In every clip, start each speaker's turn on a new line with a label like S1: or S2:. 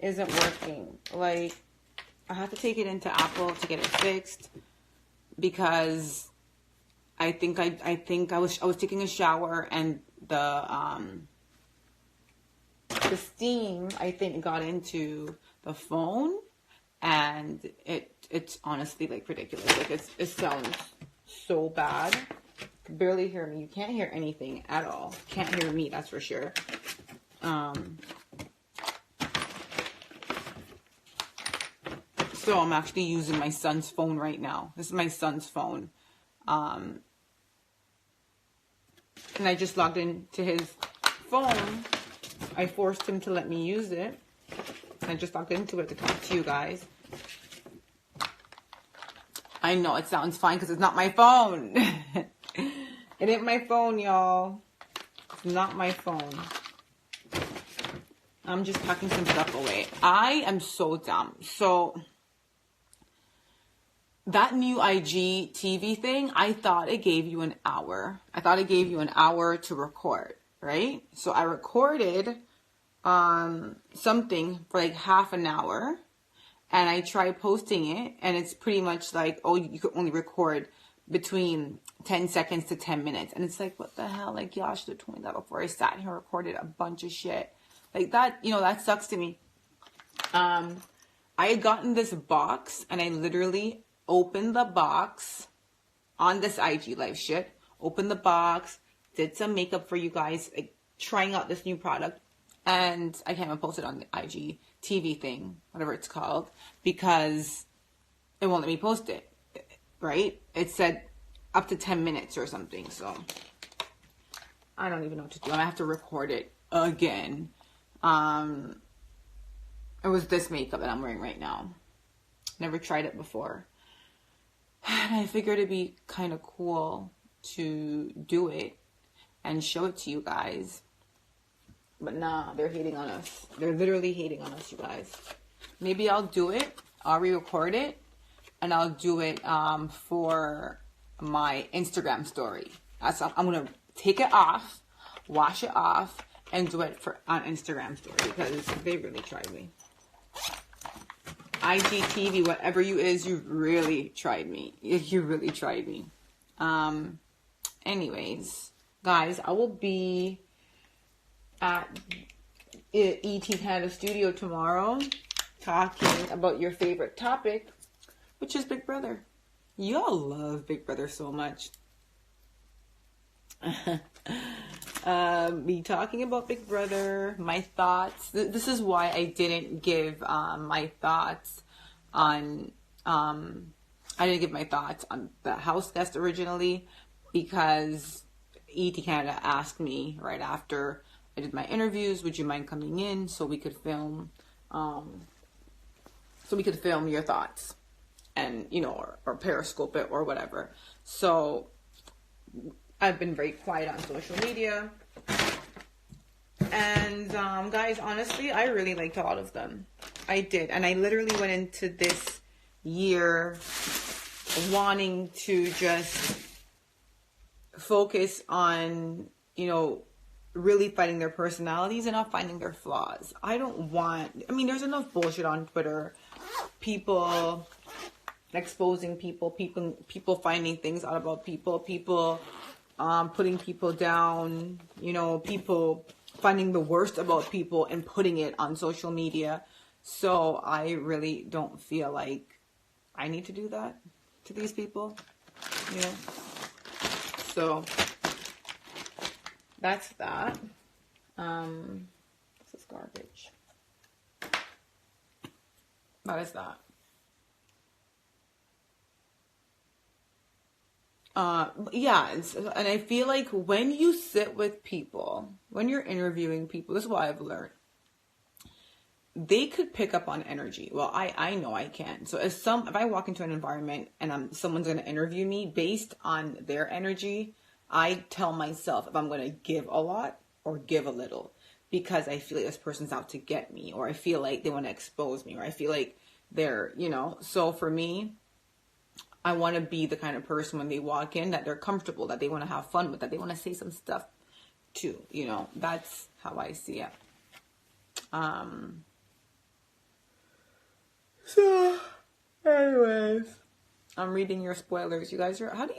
S1: isn't working. Like, I have to take it into Apple to get it fixed because I think I was taking a shower and the steam, I think, got into the phone, and it's honestly like ridiculous. Like it sounds so bad. You can barely hear me. You can't hear anything at all. Can't hear me, that's for sure. So I'm actually using my son's phone right now. This is my son's phone. And I just logged into his phone. I forced him to let me use it. I just logged into it to talk to you guys. I know it sounds fine because it's not my phone. It ain't my phone, y'all. It's not my phone. I'm just packing some stuff away. I am so dumb. So that new IGTV thing, I thought it gave you an hour. I thought it gave you an hour to record, right? So I recorded something for like half an hour, and I tried posting it, and it's pretty much like, oh, you could only record between 10 seconds to 10 minutes. And it's like, what the hell? Like, y'all should have told me that before I sat here and recorded a bunch of shit. Like that, you know, that sucks to me. I had gotten this box, and I literally opened the box on this IG live shit. Opened the box, did some makeup for you guys, like trying out this new product. And I can't even post it on the IGTV thing, whatever it's called, because it won't let me post it, right? It said up to 10 minutes or something. So I don't even know what to do. I have to record it again. It was this makeup that I'm wearing right now. Never tried it before. And I figured it'd be kind of cool to do it and show it to you guys. But nah, they're hating on us. They're literally hating on us, you guys. Maybe I'll do it. I'll re-record it. And I'll do it for my Instagram story. I'm going to take it off, wash it off, and do it on Instagram story. Because they really tried me. IGTV, whatever you is, you really tried me. You really tried me. Anyways, guys, I will be at ET Canada Studio tomorrow talking about your favorite topic, which is Big Brother. Y'all love Big Brother so much. Be talking about Big Brother, my thoughts. This is why I didn't give my thoughts on I didn't give my thoughts on the house guest originally, because ET Canada asked me right after I did my interviews, would you mind coming in so we could film your thoughts, and you know, or Periscope it or whatever. So I've been very quiet on social media. And guys, honestly, I really liked all of them. I did. And I literally went into this year wanting to just focus on, you know, really fighting their personalities and not finding their flaws. There's enough bullshit on Twitter. People exposing people finding things out about people putting people down, you know, people finding the worst about people and putting it on social media. So I really don't feel like I need to do that to these people, you know. So that's that. This is garbage. That is that. And I feel like when you sit with people, when you're interviewing people, this is what I've learned. They could pick up on energy. Well, I know I can. So if I walk into an environment and someone's going to interview me based on their energy, I tell myself if I'm going to give a lot or give a little, because I feel like this person's out to get me, or I feel like they want to expose me, or I feel like they're, you know. So for me, I want to be the kind of person when they walk in that they're comfortable, that they want to have fun with, that they want to say some stuff too, you know. That's how I see it. I'm reading your spoilers. You guys are, how do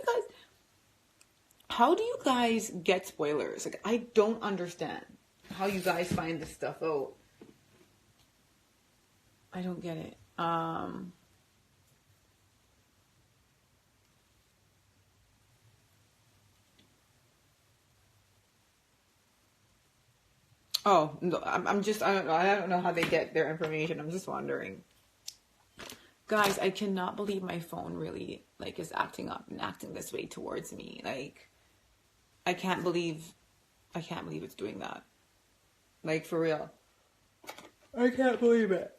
S1: you guys get spoilers? Like, I don't understand how you guys find this stuff out. I don't get it. Oh, no, I don't know. I don't know how they get their information. I'm just wondering. Guys, I cannot believe my phone really, like, is acting up and acting this way towards me. Like, I can't believe it's doing that. Like, for real. I can't believe it.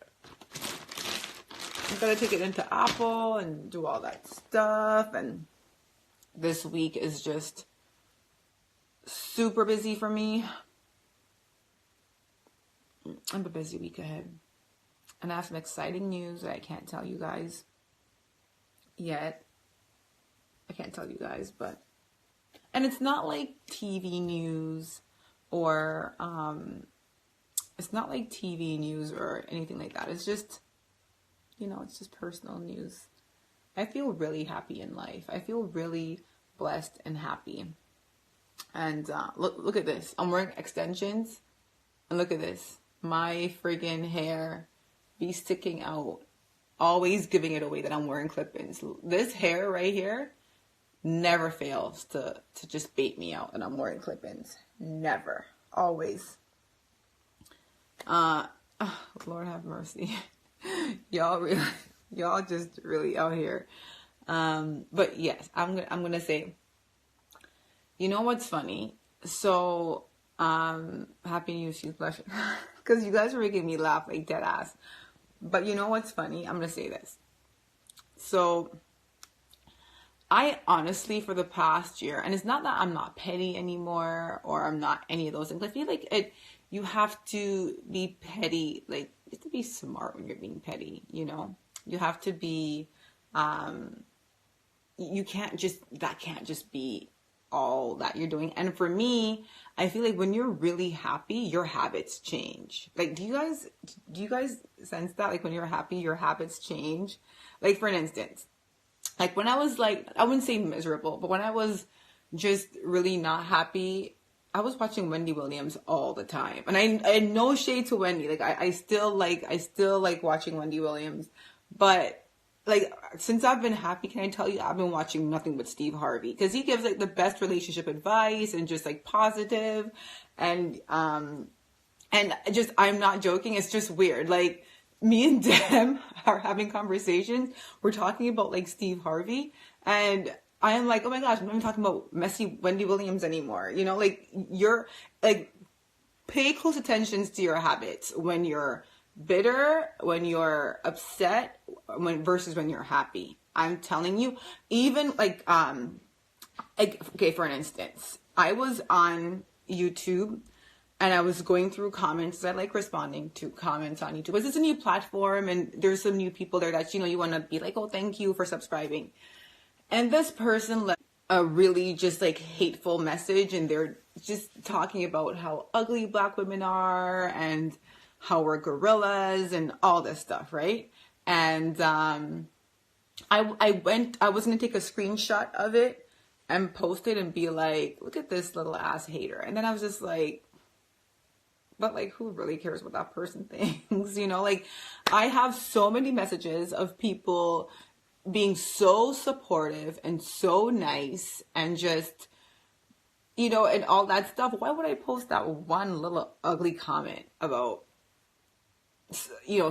S1: I'm gonna take it into Apple and do all that stuff, and this week is just super busy for me. I have a busy week ahead. And I have some exciting news that I can't tell you guys yet. I can't tell you guys, but... And it's not like TV news or... it's not like TV news or anything like that. It's just, it's just personal news. I feel really happy in life. I feel really blessed and happy. And look at this. I'm wearing extensions. And look at this. My friggin' hair be sticking out. Always giving it away that I'm wearing clip-ins. This hair right here never fails to just bait me out. And I'm wearing clip-ins. Never. Always. Lord have mercy. Y'all just really out here. But yes, I'm gonna say, you know what's funny? So, happy news, she's blushing. Because you guys are making me laugh like dead ass. But you know what's funny? I'm gonna say this. So, I honestly, for the past year, and it's not that I'm not petty anymore, or I'm not any of those things. I feel like you have to be petty, like, you have to be smart when you're being petty, You have to be, that can't just be all that you're doing. And for me, I feel like when you're really happy, your habits change. Like, do you guys sense that? Like, when you're happy, your habits change? Like, for an instance, like when I was like, I wouldn't say miserable, but when I was just really not happy, I was watching Wendy Williams all the time. And I no shade to Wendy. Like, I still like watching Wendy Williams. But like, since I've been happy, can I tell you, I've been watching nothing but Steve Harvey, because he gives like the best relationship advice and just like positive, and just, I'm not joking. It's just weird. Like, me and Dem are having conversations. We're talking about like Steve Harvey, and I am like, oh my gosh, I'm not even talking about messy Wendy Williams anymore. Like, you're like, pay close attention to your habits when you're bitter, when you're upset, versus when you're happy. I'm telling you, even like, okay, for an instance, I was on YouTube and I was going through comments. I like responding to comments on YouTube. This is a new platform, and there's some new people there that, you want to be like, oh, thank you for subscribing. And this person left a really just like hateful message, and they're just talking about how ugly Black women are and how we're gorillas and all this stuff, right? And I was gonna take a screenshot of it and post it and be like, look at this little ass hater. And then I was just like, but like, who really cares what that person thinks? Like, I have so many messages of people being so supportive and so nice and just, and all that stuff. Why would I post that one little ugly comment about,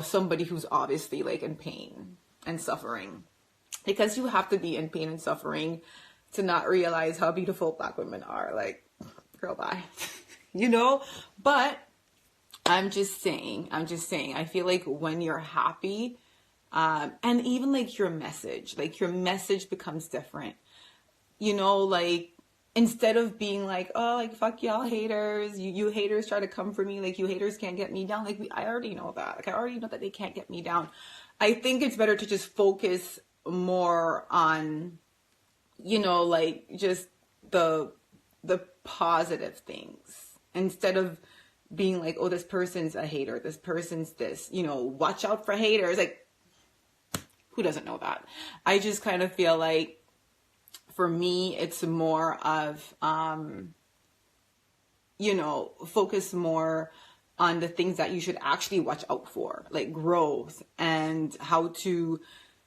S1: somebody who's obviously like in pain and suffering? Because you have to be in pain and suffering to not realize how beautiful Black women are. Like, girl, bye. But I'm just saying, I feel like when you're happy, and even like your message becomes different, like, instead of being like, oh, like, fuck y'all haters, you haters try to come for me, like, you haters can't get me down. Like, I already know that. Like, I already know that they can't get me down. I think it's better to just focus more on, like, just the positive things, instead of being like, oh, this person's a hater, this person's this, watch out for haters. Like, Who doesn't know that? I just kind of feel like for me, it's more of, focus more on the things that you should actually watch out for, like growth and how to,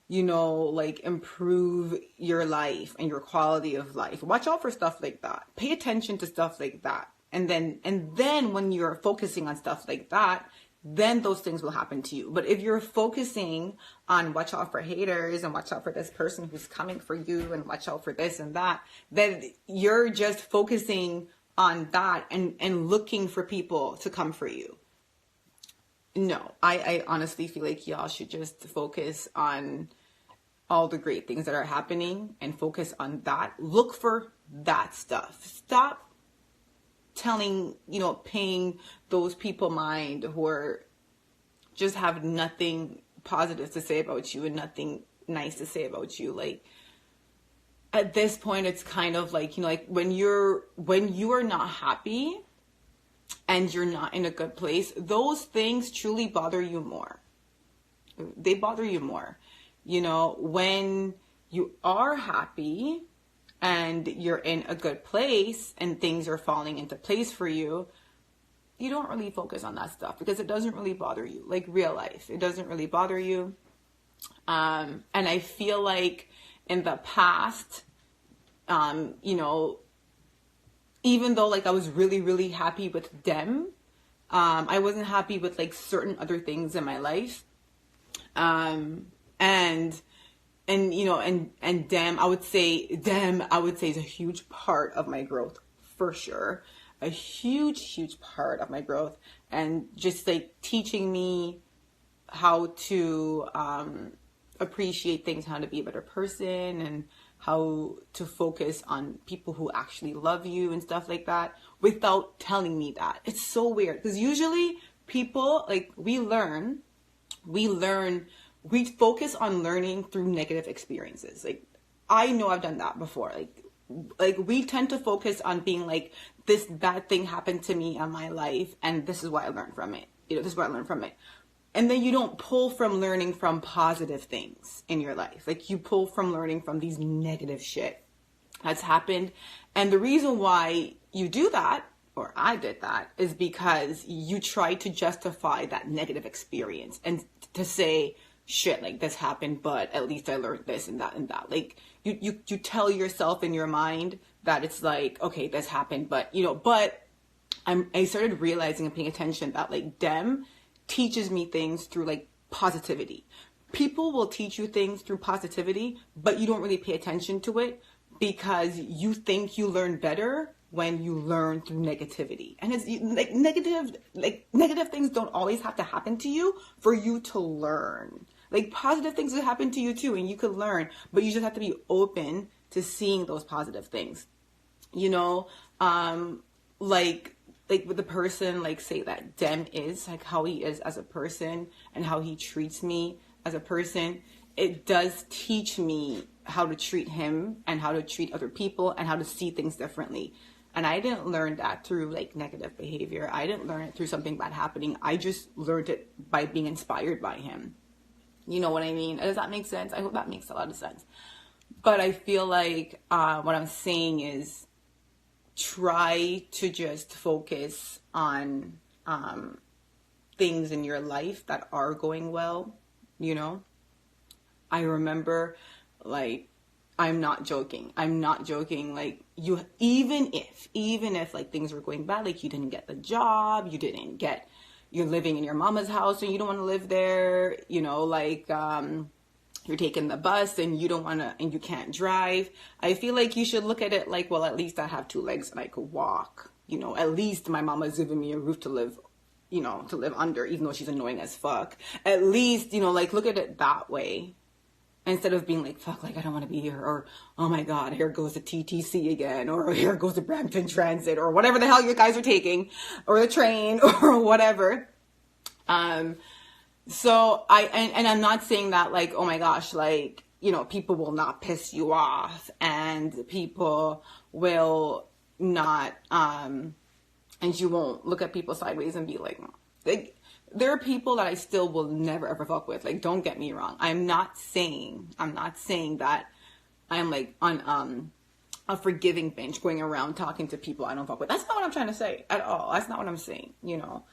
S1: like improve your life and your quality of life. Watch out for stuff like that. Pay attention to stuff like that. And then when you're focusing on stuff like that, then those things will happen to you. But if you're focusing on watch out for haters and watch out for this person who's coming for you and watch out for this and that, then you're just focusing on that and looking for people to come for you. No, I honestly feel like y'all should just focus on all the great things that are happening and focus on that. Look for that stuff. Stop paying those people mind who are just have nothing positive to say about you and nothing nice to say about you. Like at this point, it's kind of like, like when you are not happy and you're not in a good place, those things truly bother you more. They bother you more. When you are happy and you're in a good place and things are falling into place for you, you don't really focus on that stuff because it doesn't really bother you. Like real life, it doesn't really bother you. And I feel like in the past, even though like I was really, really happy with them, I wasn't happy with like certain other things in my life. And them, I would say is a huge part of my growth for sure. A huge part of my growth, and just like teaching me how to appreciate things, how to be a better person, and how to focus on people who actually love you and stuff like that without telling me that. It's so weird because usually people like we focus on learning through negative experiences. Like I know I've done that before. Like we tend to focus on being like, this bad thing happened to me in my life and this is what I learned from it. This is what I learned from it. And then you don't pull from learning from positive things in your life. Like you pull from learning from these negative shit that's happened. And the reason why you do that, or I did that, is because you try to justify that negative experience and to say, shit, like this happened, but at least I learned this and that and that. Like you tell yourself in your mind that it's like, okay, this happened, but I started realizing and paying attention that like them teaches me things through like positivity. People will teach you things through positivity, but you don't really pay attention to it because you think you learn better when you learn through negativity. And it's like negative things don't always have to happen to you for you to learn. Like positive things will happen to you too, and you could learn, but you just have to be open to seeing those positive things. Like with the person, like say that Dem is, like how he is as a person and how he treats me as a person, it does teach me how to treat him and how to treat other people and how to see things differently. And I didn't learn that through like negative behavior. I didn't learn it through something bad happening. I just learned it by being inspired by him. You know what I mean? Does that make sense? I hope that makes a lot of sense. But I feel like what I'm saying is try to just focus on things in your life that are going well. I remember, like, I'm not joking. Like even if like things were going bad, like you didn't get the job, you're living in your mama's house and you don't want to live there, you're taking the bus and you don't want to, and you can't drive. I feel like you should look at it like, well, at least I have 2 legs and I could walk. At least my mama's giving me a roof to live, to live under, even though she's annoying as fuck. At least, like look at it that way. Instead of being like, fuck, like I don't want to be here, or oh my God, here goes the TTC again, or here goes the Brampton Transit, or whatever the hell you guys are taking, or the train, or whatever. So I'm not saying that like, oh my gosh, like, people will not piss you off and people will not, and you won't look at people sideways and be like there are people that I still will never ever fuck with. Like, don't get me wrong. I'm not saying that I'm like on a forgiving bench going around talking to people I don't fuck with. That's not what I'm trying to say at all. That's not what I'm saying, you know.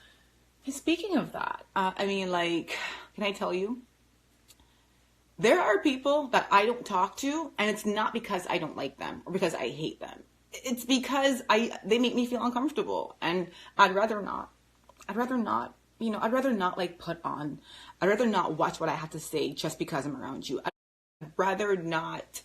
S1: And speaking of that, I mean, like, can I tell you? There are people that I don't talk to, and it's not because I don't like them or because I hate them. It's because they make me feel uncomfortable, and I'd rather not, you know, I'd rather not like I'd rather not watch what I have to say just because I'm around you. I'd rather not,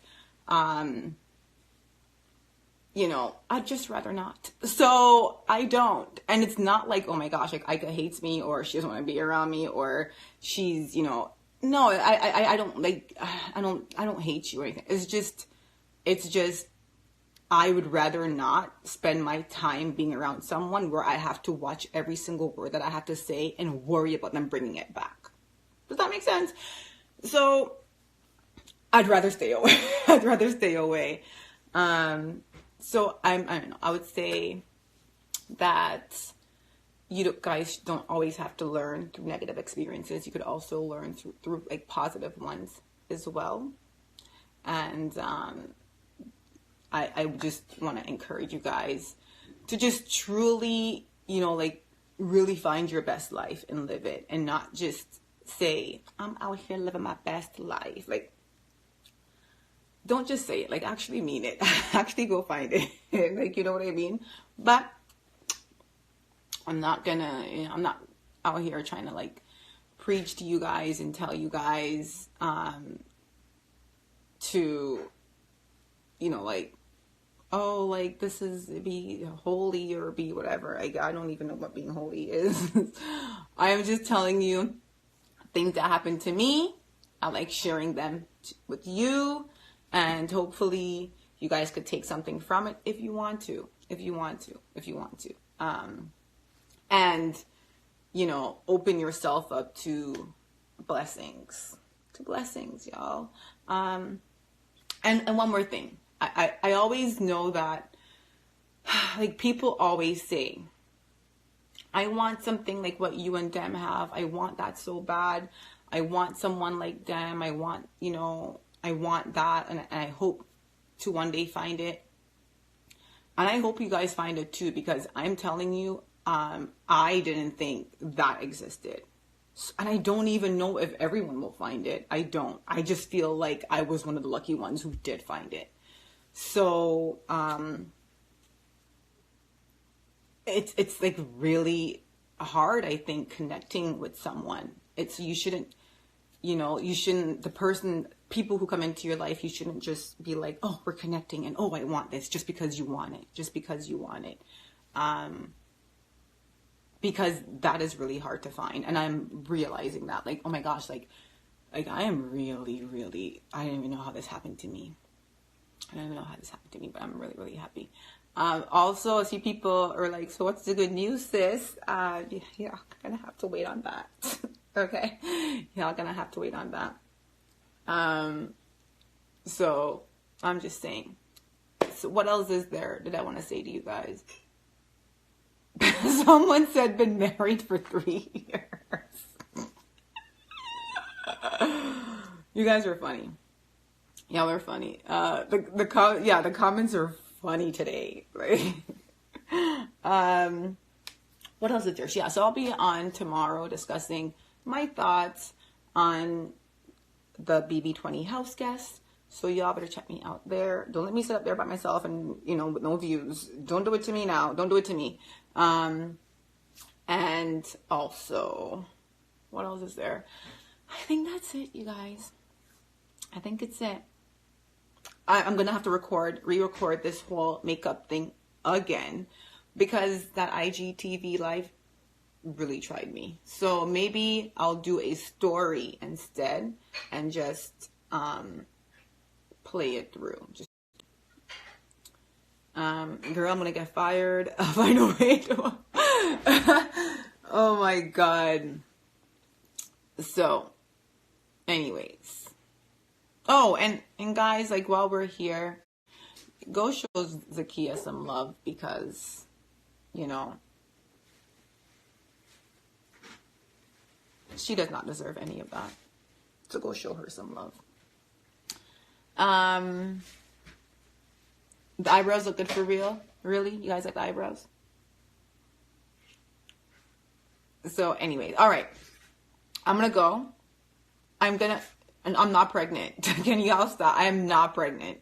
S1: you know, I'd just rather not. So I don't. And it's not like, oh my gosh, like Ika hates me, or she doesn't want to be around me, or she's, you know, no, I don't like, I don't hate you or anything. It's just, I would rather not spend my time being around someone where I have to watch every single word that I have to say and worry about them bringing it back. Does that make sense? So I'd rather stay away. I'd rather stay away. So I don't know. I would say that you guys don't always have to learn through negative experiences. You could also learn through like positive ones as well. And I just want to encourage you guys to just truly, you know, like really find your best life and live it, and not just say, I'm out here living my best life. Like, don't just say it, like actually mean it. Actually go find it. Like, you know what I mean? But I'm not gonna, you know, I'm not out here trying to like preach to you guys and tell you guys to, you know, like, oh, like this is be holy or be whatever. I don't even know what being holy is. I am just telling you things that happened to me. I like sharing them with you, and hopefully you guys could take something from it if you want to. And, you know, open yourself up to blessings, y'all. And one more thing. I always know that, like, people always say, I want something like what you and Dem have. I want that so bad. I want someone like Dem. I want, you know, I want that. And I hope to one day find it. And I hope you guys find it too, because I'm telling you, I didn't think that existed. And I don't even know if everyone will find it. I don't. I just feel like I was one of the lucky ones who did find it. So, it's like really hard, I think, connecting with someone. You shouldn't, people who come into your life, you shouldn't just be like, oh, we're connecting and, oh, I want this just because you want it, because that is really hard to find. And I'm realizing that, like, oh my gosh, like I am really, really, I don't even know how this happened to me. But I'm really, really happy. Also, a few people are like, so what's the good news, sis? Yeah, I'm gonna have to wait on that. Okay? Yeah, I'm gonna have to wait on that. So I'm just saying. So what else is there that I want to say to you guys? Someone said been married for 3 years. You guys are funny. Y'all are funny. The comments are funny today. Right? What else is there? Yeah, so I'll be on tomorrow discussing my thoughts on the BB20 house guest. So y'all better check me out there. Don't let me sit up there by myself and, with no views. Don't do it to me now. Don't do it to me. And also, what else is there? I think that's it, you guys. I think it's it. I'm going to have to re-record this whole makeup thing again, because that IGTV live really tried me. So maybe I'll do a story instead and just play it through. Girl, I'm gonna get fired. Find a way to. Oh my god. So, anyways. Oh, and guys, like, while we're here, go show Zakia some love, because, She does not deserve any of that. So go show her some love. The eyebrows look good for real. Really? You guys like the eyebrows? So anyways, all right. I'm going to go. And I'm not pregnant. Can you all stop? I am not pregnant.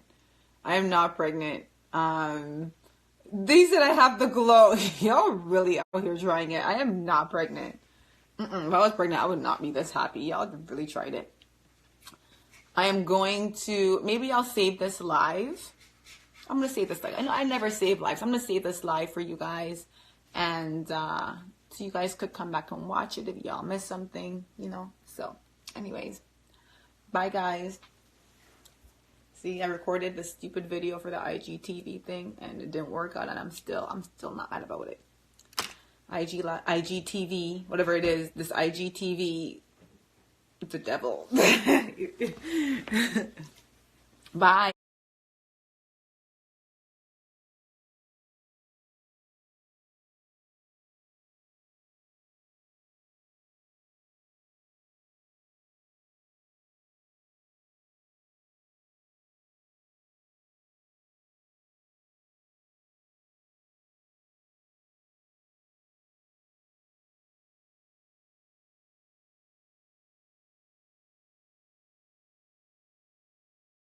S1: I am not pregnant. They said I have the glow. Y'all really out here trying it. I am not pregnant. If I was pregnant, I would not be this happy. Y'all really tried it. I am going to, maybe I'll save this live. I'm going to save this live. I know I never save lives. I'm going to save this live for you guys. And so you guys could come back and watch it if y'all missed something, you know. So anyways, bye guys. See, I recorded this stupid video for the IGTV thing and it didn't work out, and I'm still not mad about it. IGTV, whatever it is, this IGTV, it's a devil. Bye.